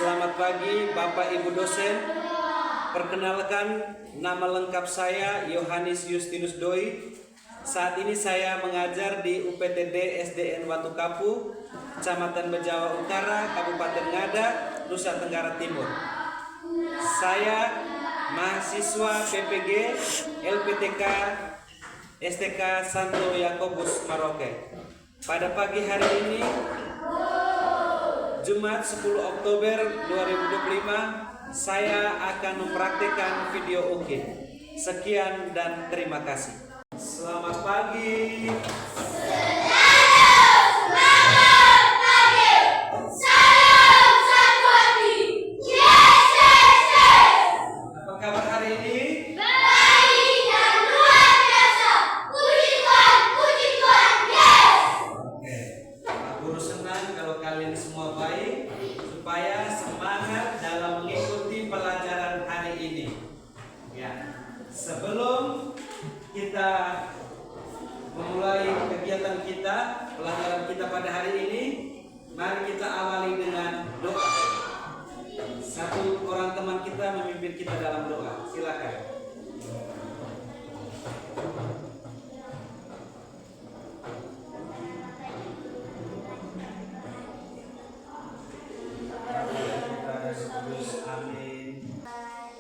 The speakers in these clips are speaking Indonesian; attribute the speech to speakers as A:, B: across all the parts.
A: Selamat pagi Bapak Ibu dosen. Perkenalkan, nama lengkap saya Yohanes Justinus Doi. Saat ini saya mengajar di UPTD SDN Watu Kapu, Kecamatan Bejawa Utara, Kabupaten Ngada, Nusa Tenggara Timur. Saya mahasiswa PPG LPTK STK Santo Yakobus Maroke. Pada pagi hari ini, Jumat 10 Oktober 2025, saya akan mempraktikkan video UKIP. Sekian dan terima kasih. Selamat pagi. Apa kabar hari ini?
B: Baik dan luar biasa. Puji Tuhan, yes.
A: Oke, Pak Guru senang kalau kalian semua baik, supaya semangat dalam mengikuti pelajaran hari ini. Ya, sebelum kita memulai kegiatan kita, pelajaran kita pada hari ini, mari kita awali dengan doa. Satu orang teman kita memimpin kita dalam doa. Silakan. Amin.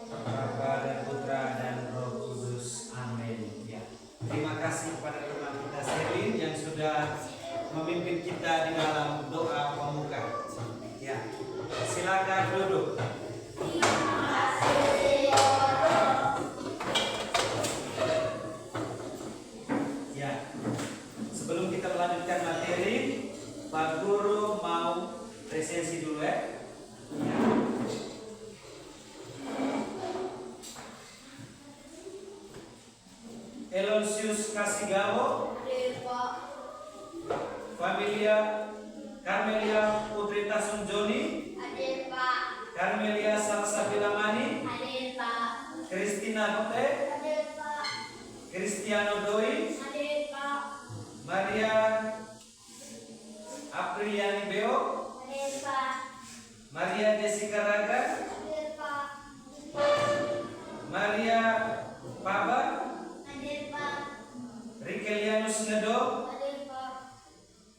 A: Bapa dan Putra dan Roh Kudus. Amin. Ya. Terima kasih kepada teman kita Selin yang sudah memimpin kita di dalam doa pembuka. Ya. Silakan duduk. Ya. Sebelum kita melanjutkan materi, Pak Guru mau presentasi dulu ya. Ya. Elonsius Kasigao, Familia Carmelia Putri Tasung Joni, Carmelia Salsabilamani, Christina Bote, Cristiano Doi, Maria Apriliani Beo, Maria Jessica Raga, Maria Paba, Rikelianus Nedo,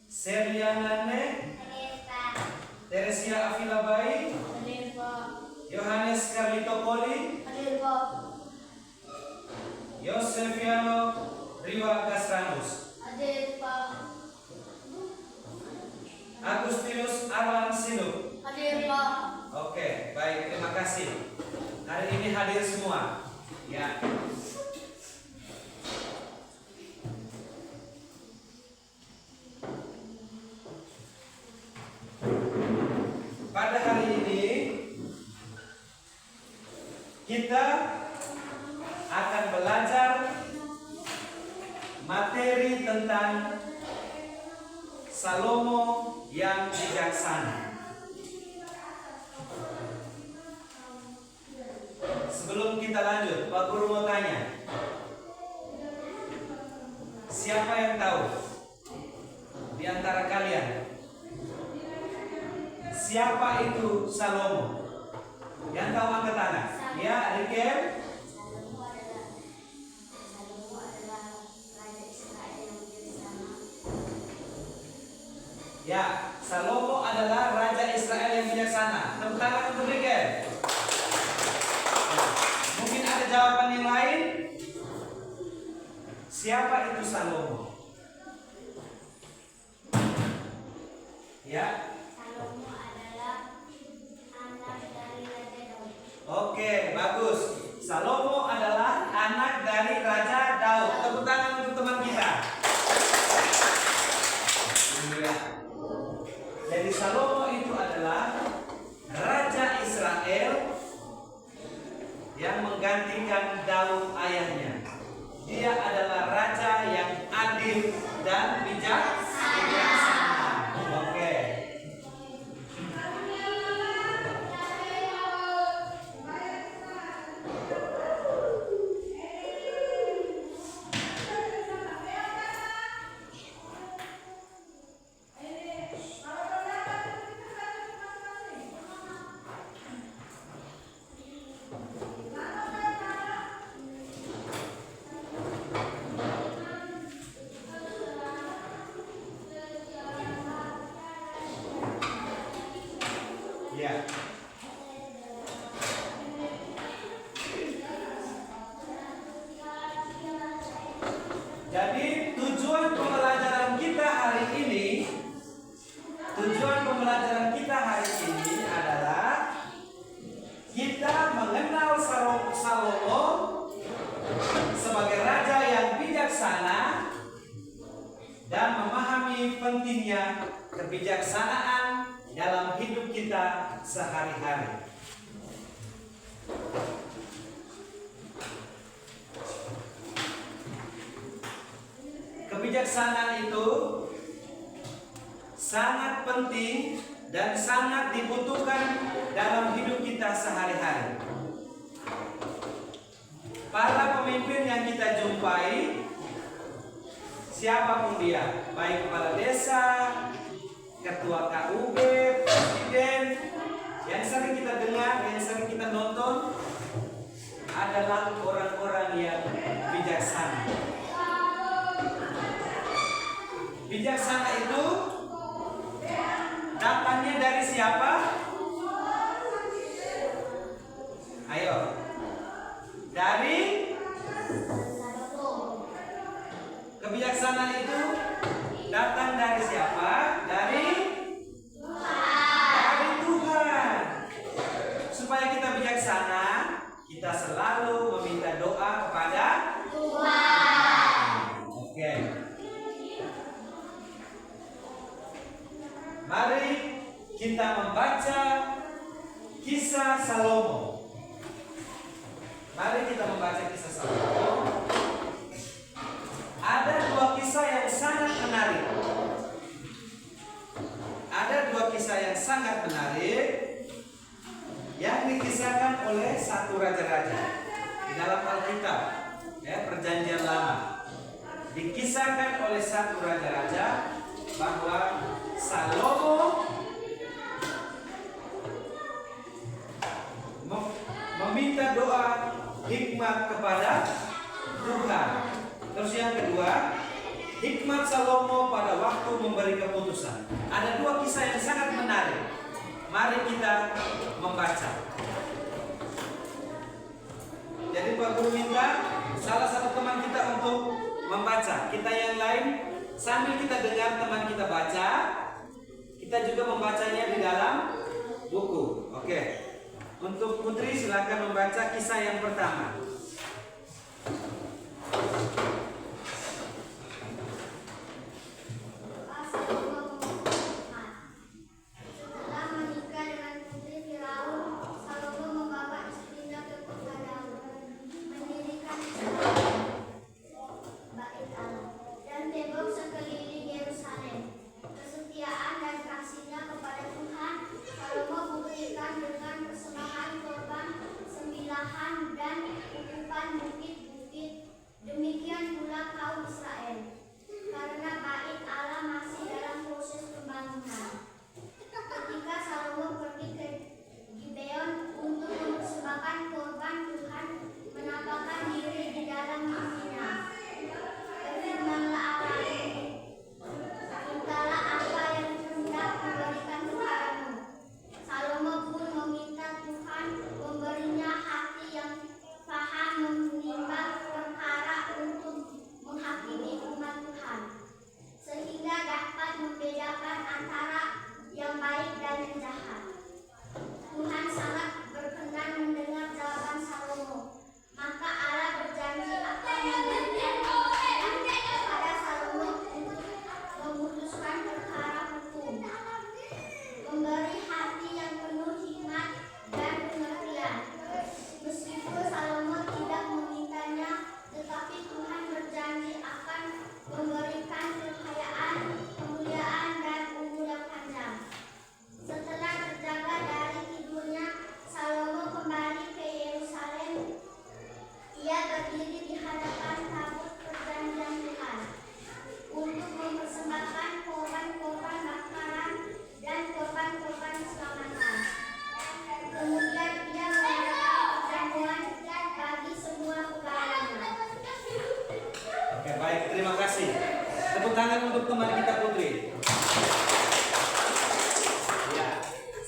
A: Serliana Ne, Teresia Afilabai, Yohanes Carlito Poli, Yosefiano Riwa Gasranus, Agustinus Arlan Sinup. Oke, baik, terima kasih. Hari ini hadir semua. Ya. Pada hari ini kita akan belajar materi tentang Salomo yang bijaksana. Sebelum kita lanjut, Pak Guru mau tanya, siapa yang tahu di antara kalian siapa itu Salomo? Yang tahu angkat tangan. Ya, Rikem. Ya, Salomo adalah raja Israel yang bijaksana. Tepuk tangan untuk Rikem. Mungkin ada jawaban yang lain. Siapa itu Salomo? Ya. Oke, bagus. Salomo adalah anak dari Raja Daud. Tepuk tangan untuk teman kita. Jadi Salomo itu adalah Raja Israel yang menggantikan Daud ayahnya. Dia adalah raja yang adil dan bijaksana. Oke. Ya. Jadi tujuan pembelajaran kita hari ini adalah kita mengenal Salomo sebagai raja yang bijaksana dan memahami pentingnya kebijaksanaan dalam hidup kita sehari-hari. Kebijaksanaan itu sangat penting dan sangat dibutuhkan dalam hidup kita sehari-hari. Para pemimpin yang kita jumpai, siapapun dia, baik kepala desa, ketua KUB, presiden, yang sering kita dengar, yang sering kita nonton, adalah orang-orang yang bijaksana. Bijaksana itu datangnya dari siapa? Ayo. Dari kebijaksanaan itu datang dari siapa? Dari Tuhan. Supaya kita bijaksana, kita selalu meminta doa kepada Tuhan. Oke. Mari kita membaca kisah Salomo. Mari kita membaca kisah Salomo. Ada dua kisah yang sangat menarik. Yang dikisahkan oleh satu raja-raja di dalam Alkitab, ya, Perjanjian Lama. Dikisahkan oleh satu raja-raja bahwa Salomo meminta doa hikmat kepada Tuhan. Terus yang kedua, hikmat Salomo pada waktu memberi keputusan. Ada dua kisah yang sangat menarik. Mari kita membaca. Jadi Pak Guru minta salah satu teman kita untuk membaca. Kita yang lain sambil kita dengar teman kita baca, kita juga membacanya di dalam buku. Oke. Untuk Putri silakan membaca kisah yang pertama.
B: Dan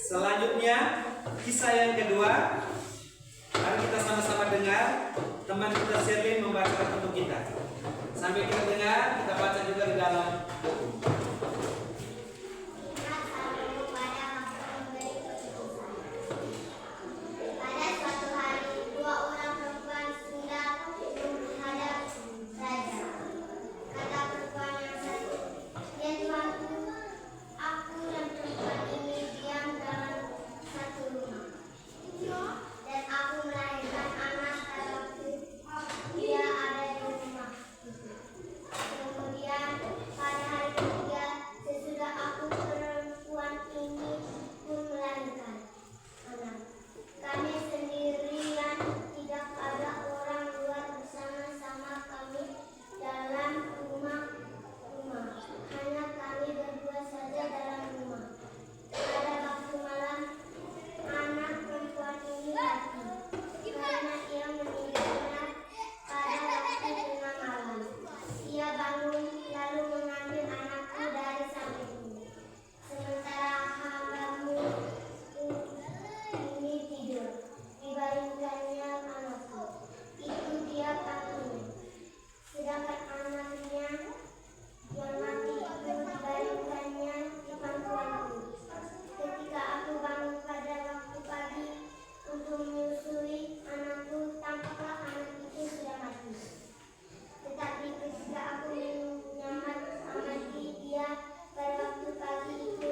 A: Selanjutnya, kisah yang kedua. Mari kita sama-sama dengar teman kita Sherlyn membacakan untuk kita. Sambil kita dengar, kita baca juga di dalam buku.
B: Pada suatu hari, dua orang perempuan sedang menghadap raja. Kata perempuan yang satu, "Ya Tuanku, aku dan perempuan ini diam dalam satu rumah. Dan aku melahirkan anak pada waktu dia ada di rumah itu. Kemudian pada hari ketiga sesudah aku perempuan ini pun melahirkan anak. Kami sendirian, tidak ada orang luar bersama-sama kami dalam rumah. Hanya kami berdua saja dalam rumah. Pada waktu malam, anak perempuan ini mati karena ia meninggalnya pada waktu tengah malam. Ia bangun lalu mengambil anakku dari sampingku. Sementara hambamu ini tidur, dibaringkannya anakku. Itu dia kakinya. Sedangkan anaknya yang mati itu dibaringkannya di pangkuanku. Ketika aku bangun pada waktu pagi untuk menyusui anakku, tampaklah anak itu sudah mati. Tetapi ketika aku mengamati dia pada waktu pagi itu,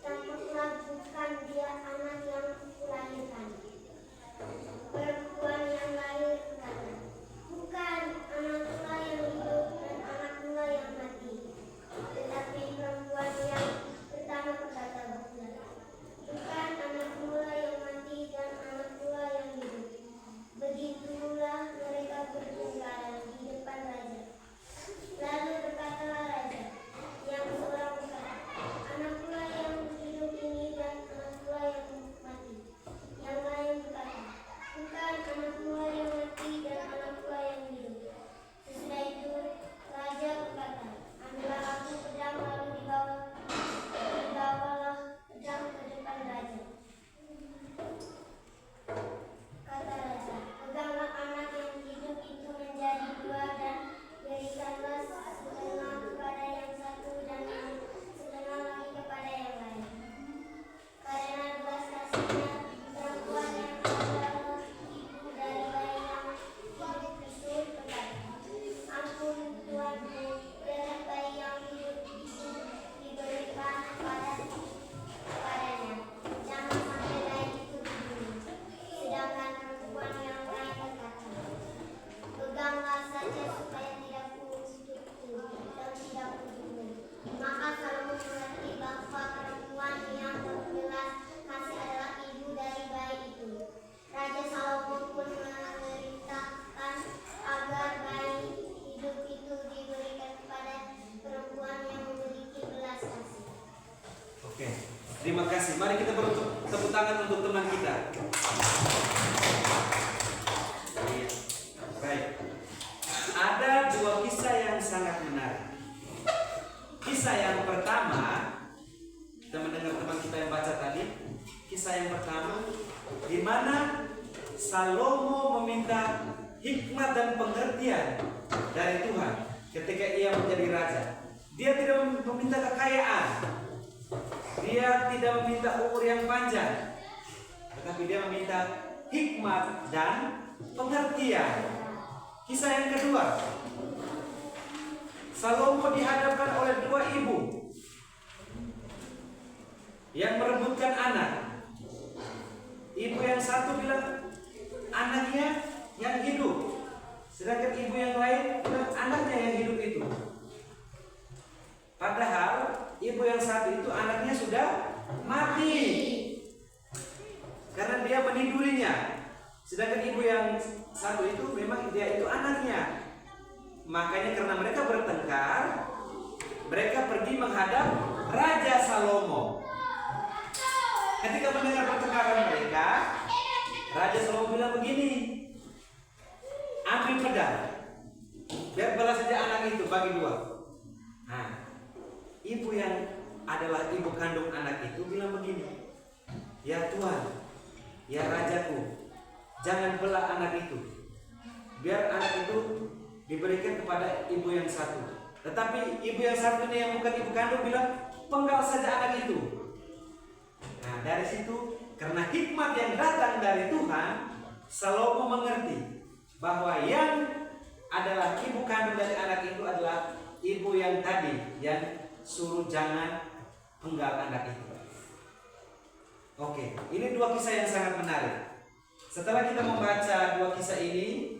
B: tampaklah bukan dia anak yang kulahirkan." Perempuan yang lahir berkata, "Bukan, anakkulah yang hidup dan anakkulah yang mati." Tetapi perempuan yang pertama berkata pula, "Bukan, anakkulah yang mati dan anakkulah yang hidup." Begitulah mereka bertengkar di depan raja. Lalu berkatalah raja yang seorang berkata, "Anakkulah yang hidup ini dan anakkulah yang mati." Yang lain berkata, "Bukan, anakkulah yang mati dan anakkulah yang hidup." Sesudah itu raja berkata, "Ambillah aku pedang." Lalu dibawalah pedang ke depan raja. Kata raja, "Peganglah anak yang hidup itu menjadi dua dan berikanlah setengah kepada yang satu dan yang setengah lagi kepada yang lain." Karena belas kasihnya, perempuan yang adalah ibu dari bayi yang hidup itu berkata, "Ampun Tuanku, biarlah bayi yang hidup itu diberikan kepadanya. Jangan sampai bayi itu dibunuh." Sedangkan perempuan yang lain berkata, "Peganglah saja supaya tidak kututup dan tidak kubunuh." Maka Salomo mengerti bahwa perempuan yang berbelas kasih adalah ibu dari bayi itu. Raja Salomo pun memerintahkan agar bayi hidup itu diberikan kepada perempuan yang memiliki belas kasih.
A: Oke, terima kasih. Mari kita beri tepuk tangan untuk teman kita. Iya. Baik. Ada dua kisah yang sangat menarik. Kisah yang pertama, kita mendengar teman kita yang baca tadi. Kisah yang pertama, di mana Salomo meminta hikmat dan pengertian dari Tuhan ketika ia menjadi raja. Dia tidak meminta kekayaan, dia tidak meminta umur yang panjang, tetapi dia meminta hikmat dan pengertian. Kisah yang kedua, Salomo dihadapkan oleh dua ibu yang merebutkan anak. Ibu yang satu bilang anaknya yang hidup, sedangkan ibu yang lain bilang anaknya yang hidup itu. Padahal ibu yang satu itu anaknya sudah mati karena dia menidurinya, sedangkan ibu yang satu itu memang dia itu anaknya. Makanya karena mereka bertengkar, mereka pergi menghadap Raja Salomo. Ketika mendengar pertengkaran mereka, Raja Salomo bilang begini, "Ambil pedang, biar balas saja anak itu bagi dua." Nah, ibu yang adalah ibu kandung anak itu bilang begini, "Ya Tuhan, ya Rajaku, jangan belah anak itu. Biar anak itu diberikan kepada ibu yang satu." Tetapi ibu yang satu ini yang bukan ibu kandung bilang, "Penggal saja anak itu." Nah, dari situ karena hikmat yang datang dari Tuhan, Salomo mengerti bahwa yang adalah ibu kandung dari anak itu adalah ibu yang tadi yang suruh jangan penggal anak itu. Oke, ini dua kisah yang sangat menarik. Setelah kita membaca dua kisah ini,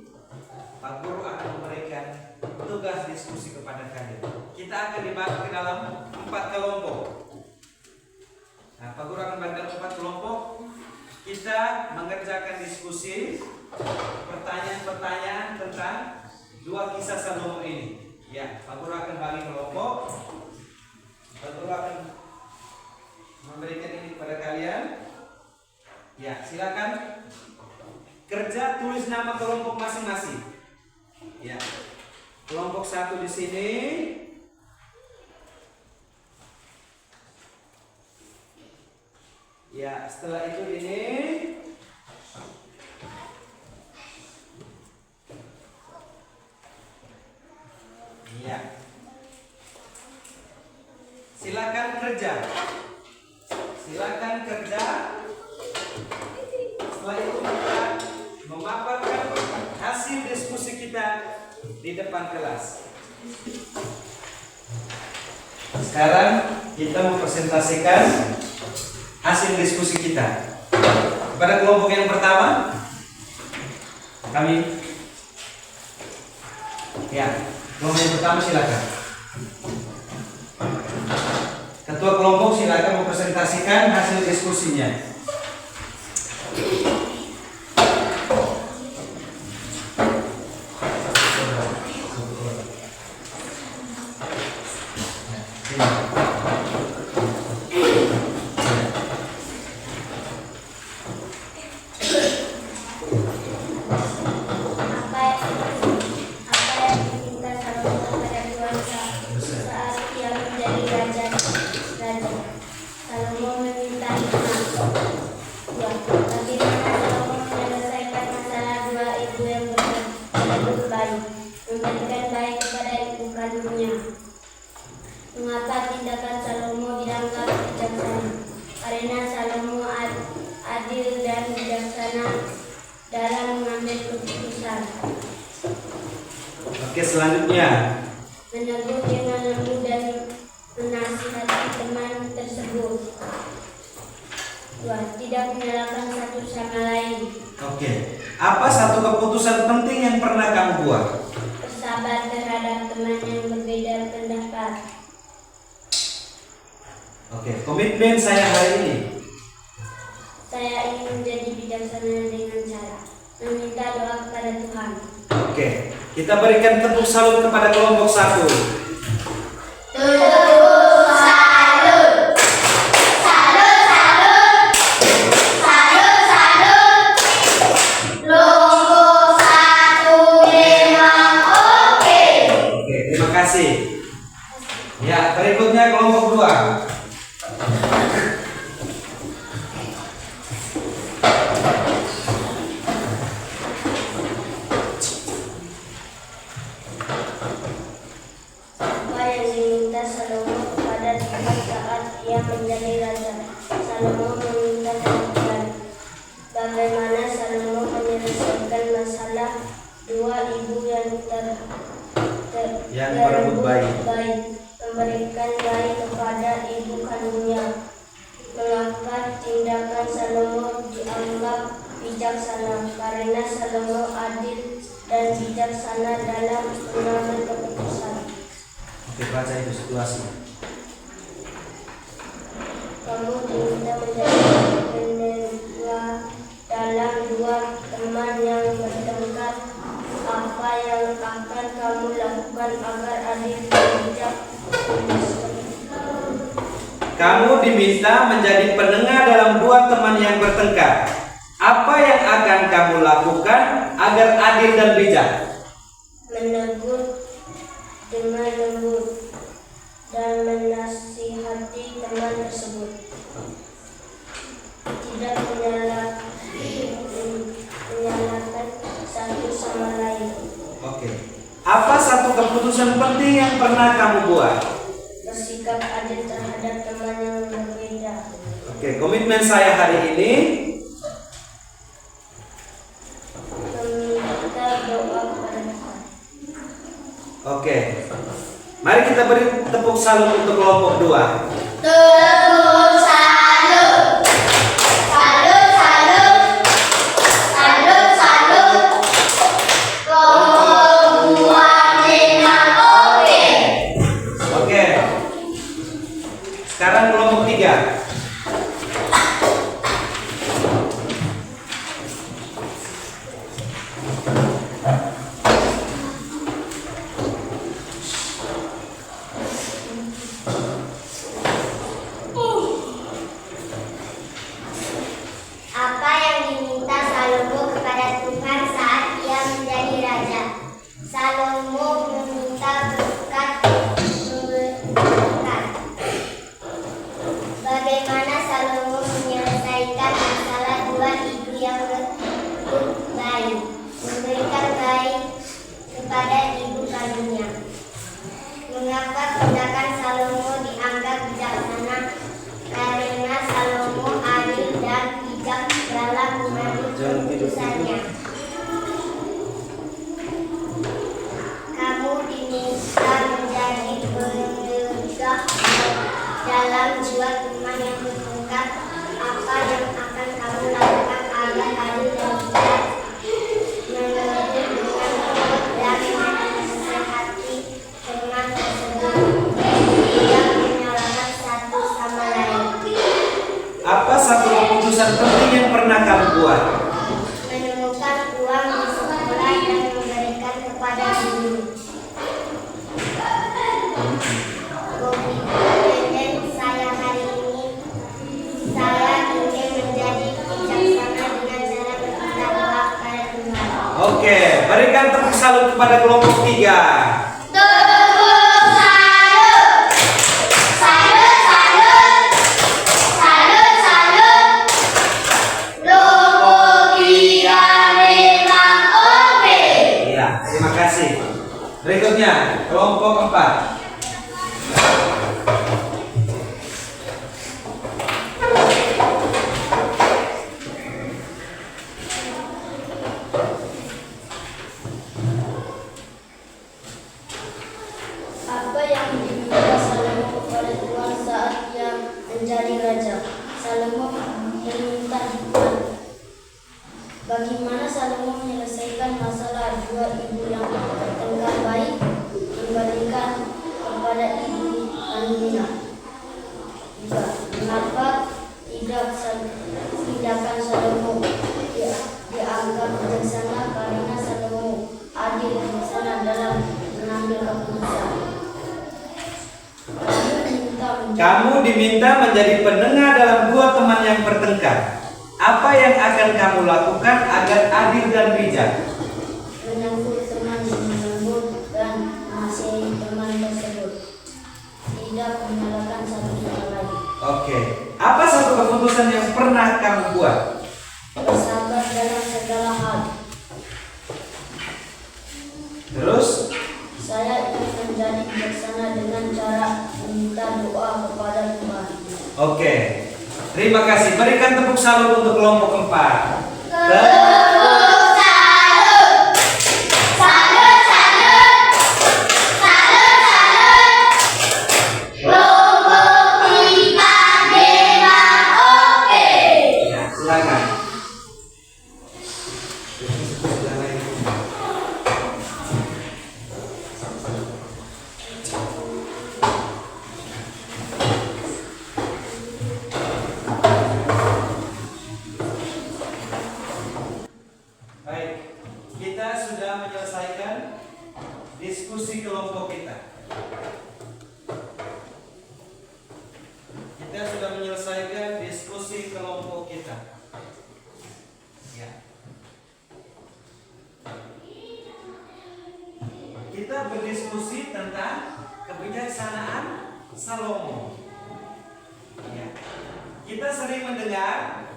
A: Pak Guru akan memberikan tugas diskusi kepada kalian. Kita akan dibagi ke dalam 4 kelompok. Nah, Pak Guru akan bagi dalam 4 kelompok. Kita mengerjakan diskusi, pertanyaan-pertanyaan tentang dua kisah Salomo ini. Ya, Pak Guru akan bagi kelompok. Pak Guru akan memberikan ini kepada kalian. Ya, silakan kerja, tulis nama kelompok masing-masing. Ya, kelompok 1 di sini. Ya, setelah itu ini. Ya, silakan kerja. Silakan kerja. Setelah itu kita memaparkan hasil diskusi kita di depan kelas. Sekarang kita mempresentasikan hasil diskusi kita. Pada kelompok yang pertama, kami kelompok yang pertama silakan. Ketua kelompok silakan mempresentasikan hasil diskusinya.
B: Mengapa tindakan Salomo dianggap bijaksana? Karena Salomo adil dan bijaksana dalam mengambil keputusan.
A: Oke, selanjutnya.
B: Menegur dengan lembut dan menasihati teman tersebut. 2. Tidak menyalahkan satu sama lain.
A: Oke. Apa satu keputusan penting yang pernah kamu buat?
B: Bersabar terhadap teman yang berbeda pendapat.
A: Oke, komitmen saya hari ini.
B: Saya ingin menjadi bijaksana dengan cara meminta doa kepada Tuhan.
A: Oke, kita berikan tepuk salut kepada kelompok 1. Terima kasih. Ya, berikutnya kelompok 2.
B: Apa yang diminta Salomo kepada Tuhan saat ia menjadi raja? Salomo meminta keadilan. Bagaimana Salomo menyelesaikan masalah dua ibu yang
A: berebut bayi?
B: Memberikan bayi kepada ibu kandungnya. Mengapa tindakan Salomo dianggap bijaksana? Karena Salomo adil dan bijaksana dalam mengambil keputusan.
A: Oke, baca itu situasi.
B: Kamu diminta menjadi pendengar dalam dua teman yang bertengkar. Apa yang akan kamu lakukan agar adil dan bijak?
A: Kamu diminta menjadi pendengar dalam dua teman yang bertengkar. Apa yang akan kamu lakukan agar adil dan bijak?
B: Menegur dengan lembut dan menasihati teman tersebut. tidak menyalahkan satu sama lain.
A: Oke. Apa satu keputusan penting yang pernah kamu buat?
B: Bersikap adil terhadap teman yang berbeda.
A: Oke, komitmen saya hari ini
B: Meminta doa kepada Tuhan.
A: oke. Mari kita beri tepuk salut untuk kelompok 2.
B: Tepuk salut. Salut, salut. Salut, salut. Kelompok 2 memang oke.
A: Oke. Sekarang kelompok 3.
B: Apa yang diminta Salomo kepada Tuhan saat ia menjadi raja? Salomo meminta berkat. Bagaimana Salomo menyelesaikan masalah dua ibu yang berebut bayi? Memberikan bayi kepada ibu kandungnya. Mengapa tindakan Salomo dianggap bijaksana? Karena Salomo adil dan bijak dalam mengambil keputusannya. Kamu diminta menjadi penegak dalam jiwa teman yang bertengkar. Apa yang akan kamu lakukan agar adil dan bijak? Menegur dengan lembut dan menasihati teman tersebut. Tidak menyalahkan satu sama lain.
A: Apa satu keputusan penting yang pernah kamu buat?
B: Menemukan uang di sekolah dan memberikan kepada guru. Komitmen saya hari ini, saya ingin menjadi bijaksana dengan cara berminta doa kepada Tuhan.
A: Oke, berikan tepuk salut kepada kelompok 3.
B: Tepuk salut. Salut, salut. Salut, salut. Kelompok 3 memang oke.
A: Iya, terima kasih. Berikutnya, kelompok 4.
B: Apa yang diminta Salomo kepada Tuhan saat ia menjadi raja? Salomo meminta bagaimana Salomo menyelesaikan masalah dua ibu yang bertengkar baik, memberikan kepada ibu kandungnya. Juga, mengapa tindakan Salomo dianggap bijaksana? Karena Salomo adil dan bijaksana dalam mengambil keputusan.
A: Kamu diminta menjadi penengah dalam dua teman yang bertengkar. Apa yang akan kamu lakukan agar adil dan bijak?
B: Menegur teman dengan lembut dan menasihati teman tersebut. Tidak menyalahkan satu sama lain.
A: Oke. Apa satu keputusan yang pernah kamu buat?
B: Bersabar dalam segala hal.
A: Terus?
B: Saya ingin menjadi bijaksana dengan cara meminta doa kepada Tuhan.
A: Oke. Terima kasih. Berikan tepuk salut untuk kelompok 4.
B: Tepuk salut. Salut, salut. Salut, salut. Kelompok 5 memang oke.
A: Ya, silakan. Baik, kita sudah menyelesaikan diskusi kelompok kita. Kita sudah menyelesaikan diskusi kelompok kita. Ya. Kita berdiskusi tentang kebijaksanaan Salomo. Ya. Kita sering mendengar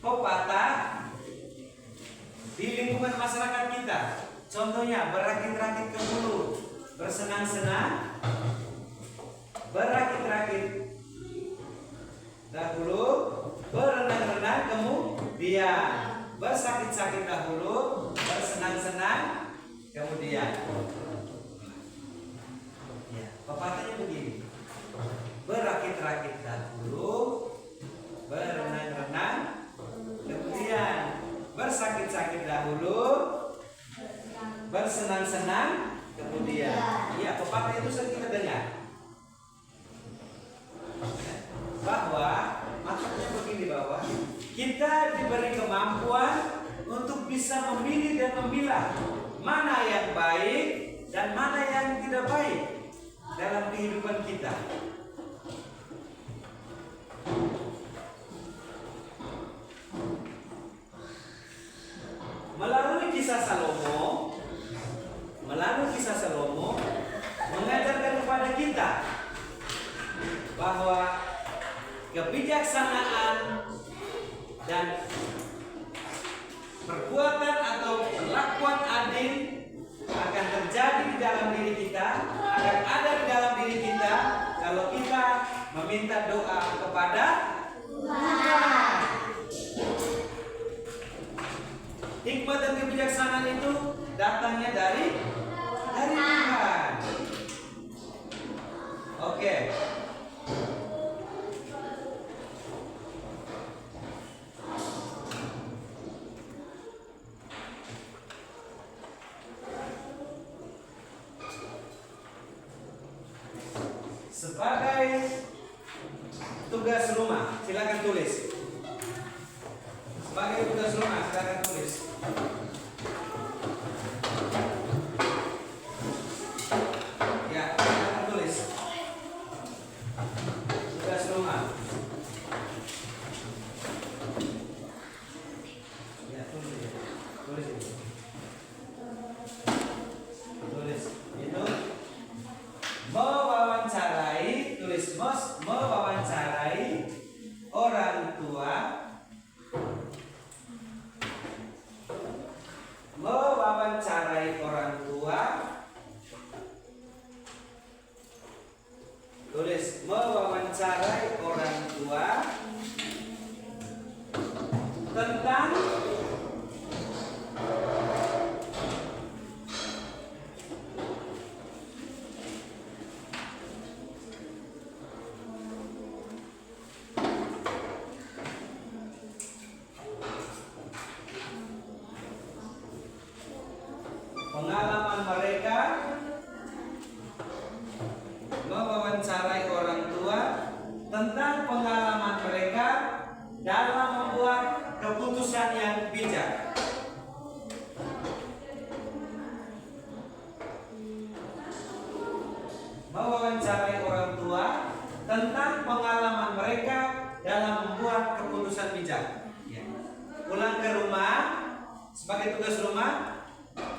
A: pepatah di lingkungan masyarakat kita. Contohnya berakit-rakit ke hulu, bersenang-senang, berakit-rakit dahulu, berenang-renang kemudian, bersakit-sakit dahulu, bersenang-senang kemudian. Ya, pepatahnya begini. Berakit-rakit dahulu, berenang-renang kemudian, bersakit-sakit dahulu, bersenang-senang kemudian. Ya, pepatah itu sering kita dengar. Bahwa maksudnya begini, bahwa kita diberi kemampuan untuk bisa memilih dan memilah mana yang baik dan mana yang tidak baik dalam kehidupan kita. Melalui kisah Salomo mengajarkan kepada kita bahwa kebijaksanaan dan perbuatan atau perlakuan adil akan terjadi di dalam diri kita, akan ada di dalam diri kita kalau kita meminta doa kepada Tuhan. Hikmat dan kebijaksanaan itu datangnya dari Tuhan. Oke. Sebagai tugas rumah, silakan tulis. Sebagai tugas rumah, silakan tulis. Ya, silakan tulis. Tugas rumah. Ya, tulis. Tulis itu. Tulis itu. Mewawancarai orang tua, tulis mewawancarai orang tua tentang pengalaman mereka, mewawancarai orang tua tentang pengalaman mereka dalam membuat keputusan yang bijak. Mewawancarai orang tua tentang pengalaman mereka dalam membuat keputusan bijak. Ya. Pulang ke rumah sebagai tugas rumah.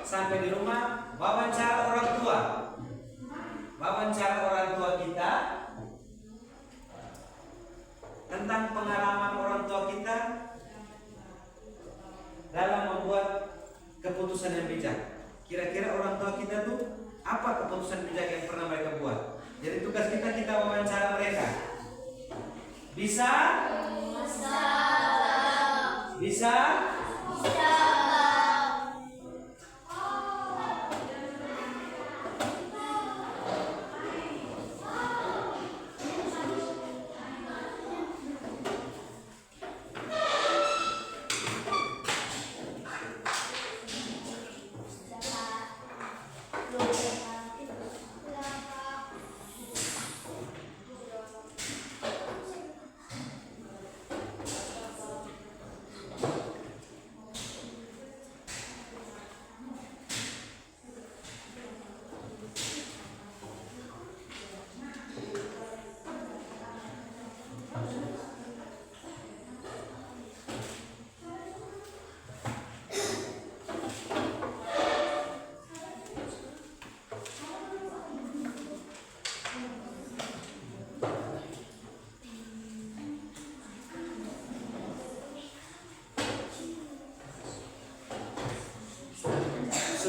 A: Sampai di rumah, wawancara orang tua. Wawancara orang tua kita tentang pengalaman orang tua kita dalam membuat keputusan yang bijak. Kira-kira orang tua kita tuh apa keputusan bijak yang pernah mereka buat? Jadi tugas kita wawancara mereka. Bisa? Bisa?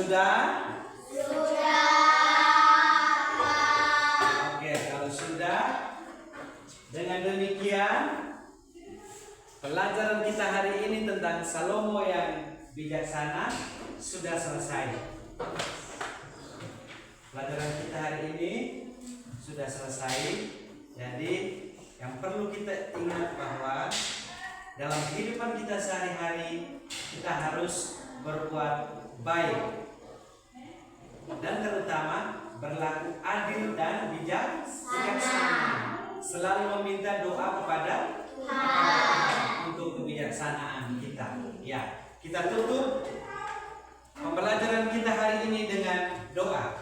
A: sudah? Oke, kalau sudah, dengan demikian pelajaran kita hari ini tentang Salomo yang bijaksana sudah selesai. Pelajaran kita hari ini sudah selesai. Jadi yang perlu kita ingat bahwa dalam kehidupan kita sehari-hari kita harus berbuat baik dan terutama berlaku adil dan bijaksana. Selalu meminta doa kepada Tuhan untuk kebijaksanaan kita. Ya, kita tutup pembelajaran kita hari ini dengan doa.